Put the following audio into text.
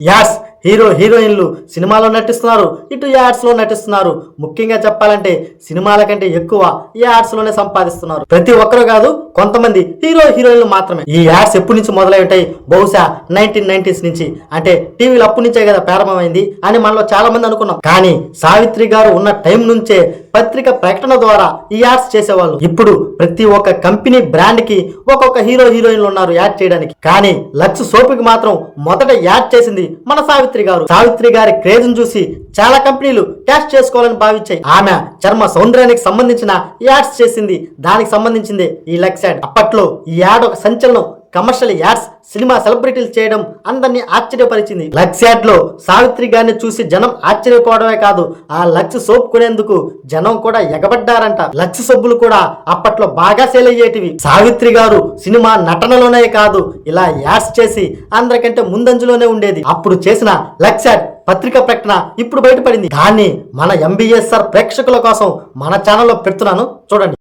Ads hero హీరోయిన్లు సినిమాలో నటిస్తున్నారు, ఇటు యాడ్స్ లో నటిస్తున్నారు. ముఖ్యంగా చెప్పాలంటే సినిమాల కంటే ఎక్కువ యాడ్స్ లోనే సంపాదిస్తున్నారు. ప్రతి ఒక్కరు కాదు, కొంతమంది హీరో హీరోయిన్లు మాత్రమే. ఈ యాడ్స్ ఎప్పటి నుంచి మొదలై ఉంటాయి? బహుశా 1990s నుంచి. అంటే టీవీలు అప్పటి నుంచే కదా ప్రారంభమైంది అని మనలో చాలా మంది అనుకున్నాం. కానీ సావిత్రి గారు ఉన్న టైం నుంచే పత్రిక ప్రకటన ద్వారా ఈ యాడ్స్ చేసేవాళ్ళు. ఇప్పుడు ప్రతి ఒక్క కంపెనీ బ్రాండ్ కి ఒక్కొక్క హీరో హీరోయిన్లు ఉన్నారు యాడ్ చేయడానికి. కానీ లక్స్ సోపుకి మాత్రం మొదట యాడ్ చేసింది మన సావిత్రి గారు. సావిత్రి గారి క్రేజ్ చూసి చాలా కంపెనీలు క్యాష్ చేసుకోవాలని భావించాయి. ఆమె చర్మ సౌందర్యానికి సంబంధించిన యాడ్స్ చేసింది. దానికి సంబంధించింది ఈ లక్స్ యాడ్. అప్పట్లో ఈ యాడ్ ఒక సంచలనం. కమర్షియల్ యాడ్స్ సినిమా సెలబ్రిటీలు చేయడం అందరినీ ఆశ్చర్యపరిచింది. లక్స్ యాడ్ లో సావిత్రి గారిని చూసి జనం ఆశ్చర్యపోవడమే కాదు, ఆ లక్స్ సోప్ కొనేందుకు జనం కూడా ఎగబడ్డారంట. లక్స్ సబ్బులు కూడా అప్పట్లో బాగా సేల్ అయ్యేటివి. సావిత్రి గారు సినిమా నటనలోనే కాదు, ఇలా యాడ్స్ చేసి అందరికంటే ముందంజలోనే ఉండేది. అప్పుడు చేసిన లక్స్ యాడ్ పత్రిక ప్రకటన ఇప్పుడు బయటపడింది. దాన్ని మన MBSR ప్రేక్షకుల కోసం మన ఛానల్లో పెడుతున్నాను, చూడండి.